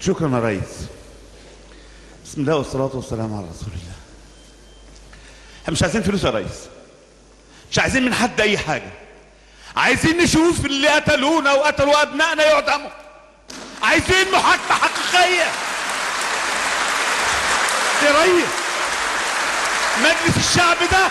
شكرا يا ريس. بسم الله والصلاة والسلام على رسول الله. احنا مش عايزين فلوس يا ريس، مش عايزين من حد اي حاجة، عايزين نشوف اللي قتلونا وقتلوا ابنائنا يعدموا، عايزين محاكمة حقيقية يا ريس. مجلس الشعب ده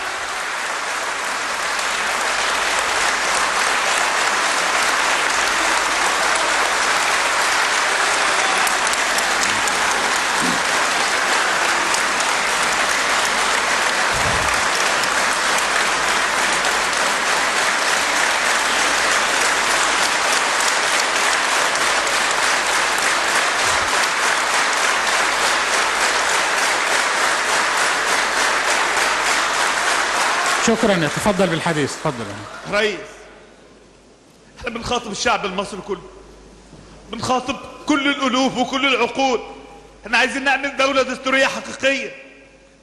شكرا. تفضل بالحديث. تفضل يا ريس. احنا بنخاطب الشعب المصري كله، بنخاطب كل الالوف وكل العقول. احنا عايزين نعمل دولة دستورية حقيقية.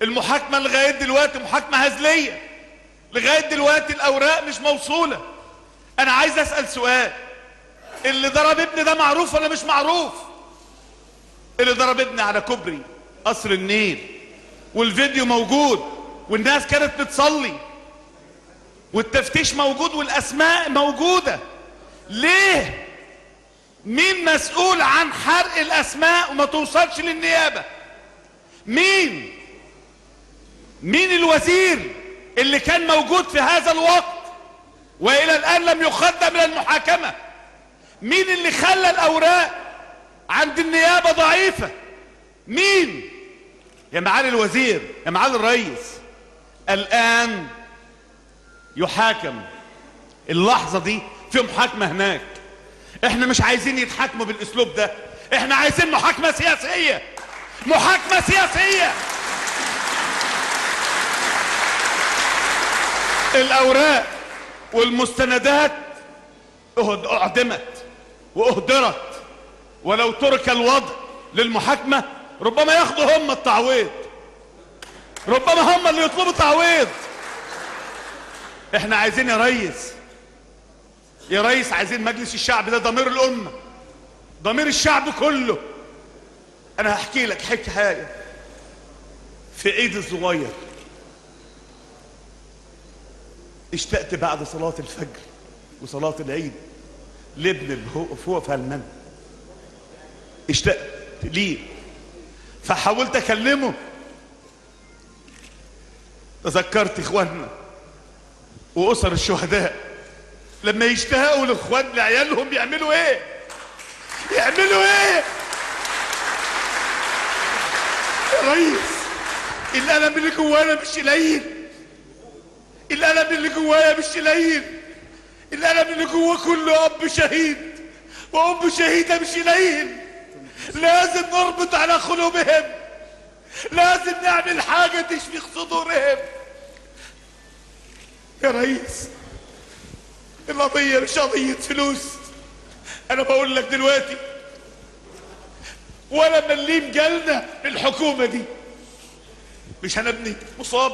المحاكمة لغاية دلوقتي محاكمة هزلية، لغاية دلوقتي الاوراق مش موصولة. انا عايز اسأل سؤال، اللي ضرب ابني ده معروف ولا مش معروف؟ اللي ضرب ابني على كوبري قصر النيل والفيديو موجود والناس كانت بتصلي والتفتيش موجود والاسماء موجودة، ليه؟ مين مسؤول عن حرق الاسماء وما توصلش للنيابة؟ مين الوزير اللي كان موجود في هذا الوقت والى الان لم يقدم الى المحاكمة؟ مين اللي خلى الاوراق عند النيابة ضعيفة؟ مين؟ يا معالي الوزير، يا معالي الرئيس، الان يحاكم اللحظة دي في محاكمة هناك. احنا مش عايزين يتحاكموا بالاسلوب ده، احنا عايزين محاكمة سياسية، محاكمة سياسية. الاوراق والمستندات اعدمت واهدرت، ولو ترك الوضع للمحاكمة ربما ياخدوا هم التعويض، ربما هم اللي يطلبوا تعويض. احنا عايزين يا ريس عايزين مجلس الشعب ده ضمير الامة، ضمير الشعب كله. انا هحكي لك حاجة في عيد الصغير. اشتقت بعد صلاة الفجر وصلاة العيد لابن فوق في المنى، اشتقت ليه فحاولت اكلمه. تذكرت اخواننا واسر الشهداء لما يشتاقوا لاخوان لعيالهم يعملوا ايه؟ يعملوا ايه؟ يا ريس، الالم اللي جوانا مش قليل، الالم اللي جوايا مش قليل، الالم اللي جوا كل اب شهيد وام شهيده مش قليل. لازم نربط على قلوبهم، لازم نعمل حاجه تشفي صدورهم. يا ريس، القضيه مش قضيه فلوس. انا بقول لك دلوقتي ولا مليم جالنا الحكومه دي، مش هنبني مصاب.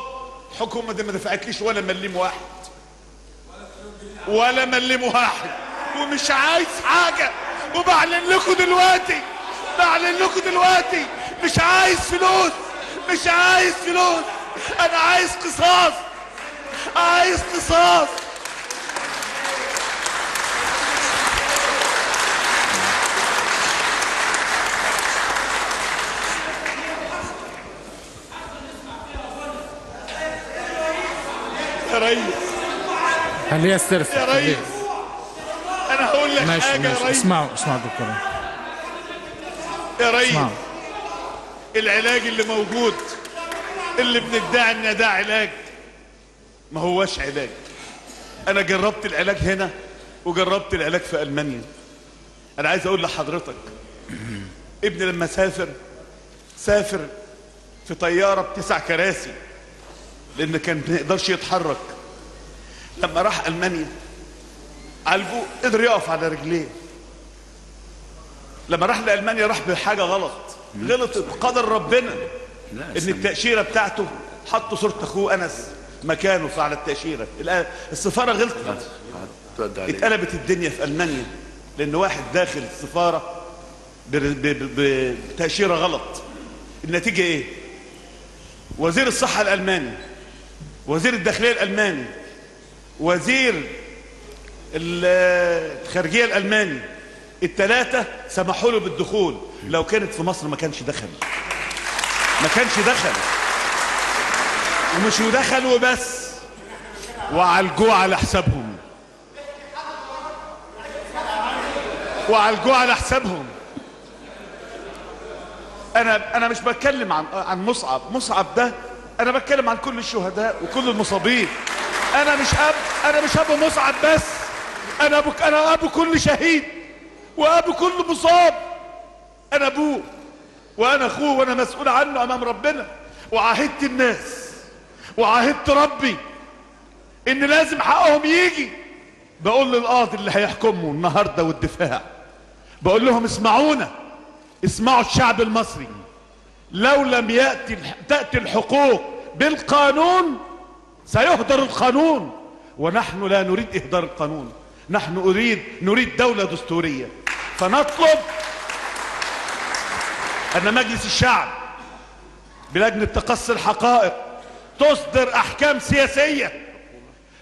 الحكومه دي ما دفعتليش ولا مليم واحد، ولا مليم واحد، ومش عايز حاجه. وبعلن لكم دلوقتي، مش عايز فلوس، مش عايز فلوس. انا عايز قصاص، عايز قصاص. يا ريس، هل يسترفع يا ريس، انا هقول لك ماشي حاجه. ماشي. يا ريس، اسمعوا دكتور. يا ريس، اسمعوا. العلاج اللي موجود اللي بندعي ان ده علاج ما هوش علاج. انا جربت العلاج هنا وجربت العلاج في المانيا. انا عايز اقول لحضرتك، ابني لما سافر في طيارة ب9 كراسي لان كان ما يقدرش يتحرك. لما راح المانيا عالجوه قدر يقف على رجليه. لما راح لألمانيا راح بحاجة غلط بقدر ربنا، ان التأشيرة بتاعته حطوا صورة اخوه انس مكانه على التأشيرة. السفارة غلطت، اتقلبت الدنيا في ألمانيا لان واحد داخل السفارة بتأشيرة غلط. النتيجة ايه؟ وزير الصحة الألماني، وزير الداخلية الألماني، وزير الخارجية الألماني، الثلاثة سمحوا له بالدخول. لو كانت في مصر ما كانش دخل، ما كانش دخل. ومش يدخل وبس، وعالجوه على حسابهم، وعالجوه على حسابهم. انا مش بتكلم عن مصعب ده، انا بتكلم عن كل الشهداء وكل المصابين. انا مش ابو مصعب بس، انا ابو كل شهيد وابو كل مصاب. انا ابوه وانا اخوه وانا مسؤول عنه امام ربنا. وعاهدت الناس وعاهدت ربي ان لازم حقهم يجي. بقول للقاضي اللي هيحكموا النهارده والدفاع، بقول لهم اسمعونا، اسمعوا الشعب المصري. لو لم تأتي الحقوق بالقانون سيهدر القانون، ونحن لا نريد إهدار القانون، نحن نريد دولة دستورية. فنطلب أن مجلس الشعب بلجنة تقصي الحقائق تصدر أحكام سياسية،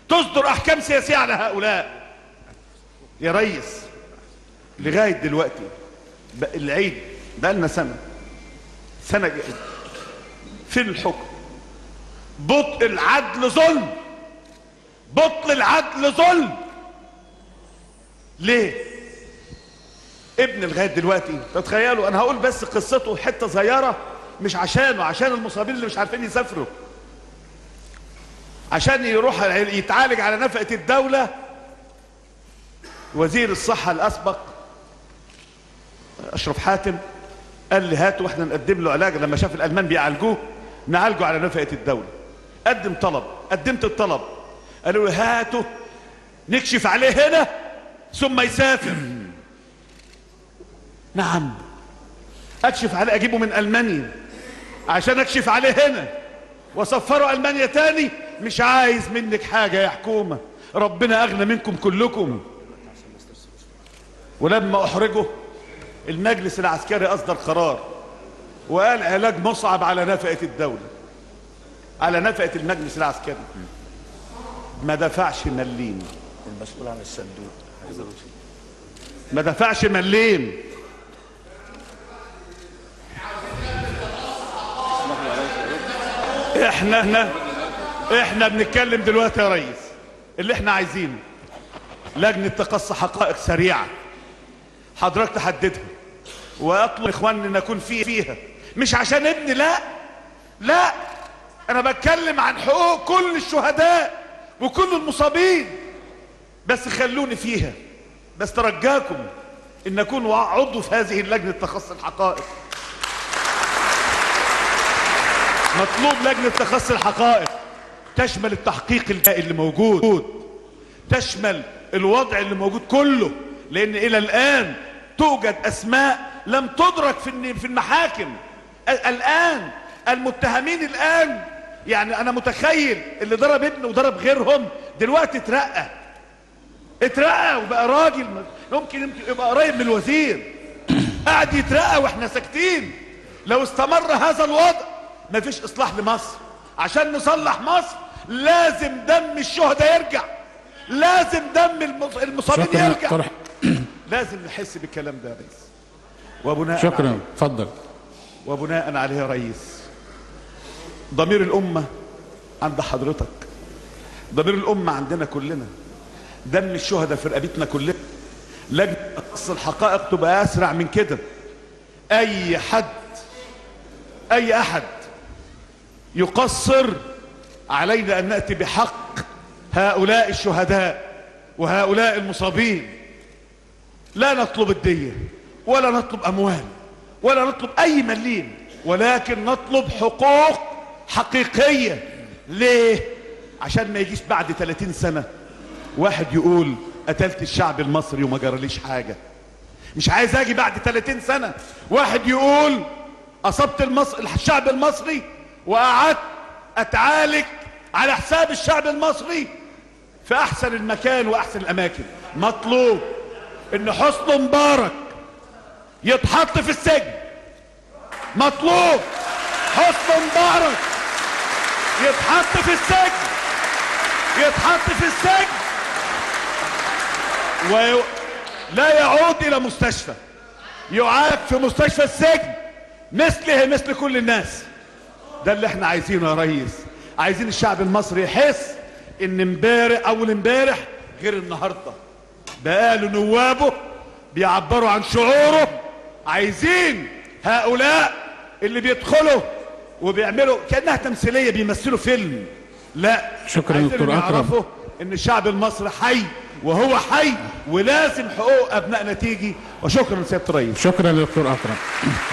تصدر أحكام سياسية على هؤلاء. يا ريس، لغاية دلوقتي العيد بقى لنا سنة فين الحكم؟ بطء العدل ظلم، بطء العدل ظلم. ليه؟ ابن لغاية دلوقتي تتخيلوا، انا هقول بس قصته حتة صغيرة، مش عشانه، عشان المصابين اللي مش عارفين يسافروا، عشان يروح يتعالج على نفقة الدولة. وزير الصحة الأسبق أشرف حاتم قال لي هاتوا واحنا نقدم له علاج. لما شاف الألمان بيعالجوه نعالجه على نفقة الدولة. قدمت الطلب، قالوا له هاتوا نكشف عليه هنا ثم يسافر. نعم، اكشف عليه، اجيبه من ألمانيا عشان اكشف عليه هنا وصفروا ألمانيا تاني؟ مش عايز منك حاجة يا حكومة، ربنا اغنى منكم كلكم. ولما احرجه المجلس العسكري اصدر قرار وقال علاج مصعب على نفقة الدولة، على نفقة المجلس العسكري. ما دفعش مليم، المسؤول عن الصندوق ما دفعش مليم. احنا بنتكلم دلوقتي يا ريس، اللي احنا عايزينه لجنة تقصي حقائق سريعة حضرتك تحددها، واطلب اخواننا نكون فيها، مش عشان ابني، لا انا بتكلم عن حقوق كل الشهداء وكل المصابين. بس خلوني فيها، بس ترجاكم ان اكون عضو في هذه اللجنة تقصي الحقائق. مطلوب لجنة تقصي الحقائق تشمل التحقيق اللي موجود، تشمل الوضع اللي موجود كله، لان الى الان توجد اسماء لم تدرك في المحاكم. الان المتهمين الان، يعني انا متخيل اللي ضرب ابنه وضرب غيرهم دلوقتي اترقى وبقى راجل، يمكن يبقى قريب من الوزير، قاعد يترقى واحنا ساكتين. لو استمر هذا الوضع مفيش اصلاح لمصر. عشان نصلح مصر لازم دم الشهداء يرجع، لازم دم المصابين يرجع. لازم نحس بالكلام ده يا ريس. وبناء شكرا، اتفضل. وبناء عليه يا ريس، ضمير الامه عند حضرتك، ضمير الامه عندنا كلنا، دم الشهداء في رقبتنا كلنا. لجنة تقصي الحقائق تبقى اسرع من كده. اي احد يقصر، علينا ان ناتي بحق هؤلاء الشهداء وهؤلاء المصابين. لا نطلب الدية ولا نطلب اموال ولا نطلب اي مليم، ولكن نطلب حقوق حقيقية. ليه؟ عشان ما يجيش بعد 30 سنة واحد يقول قتلت الشعب المصري وما جراليش حاجة. مش عايز اجي بعد 30 سنة واحد يقول اصبت الشعب المصري وقعدت اتعالج على حساب الشعب المصري في احسن المكان واحسن الاماكن. مطلوب ان حسني مبارك يتحط في السجن. مطلوب حسني مبارك يتحط في السجن، يتحط في السجن ولا يعود الى مستشفى، يعاد في مستشفى السجن مثله مثل كل الناس. ده اللي احنا عايزينه يا ريس. عايزين الشعب المصري يحس ان امبارح اول امبارح غير النهارده. بقاله نوابه بيعبروا عن شعوره. عايزين هؤلاء اللي بيدخلوا وبيعملوا كأنها تمثيلية بيمثلوا فيلم، لا، شكرا عايزين دكتور أكرم. يعرفوا ان الشعب المصري حي وهو حي ولازم حقوق ابنائنا تيجي. وشكرا سيادة الرئيس. شكرا دكتور أكرم.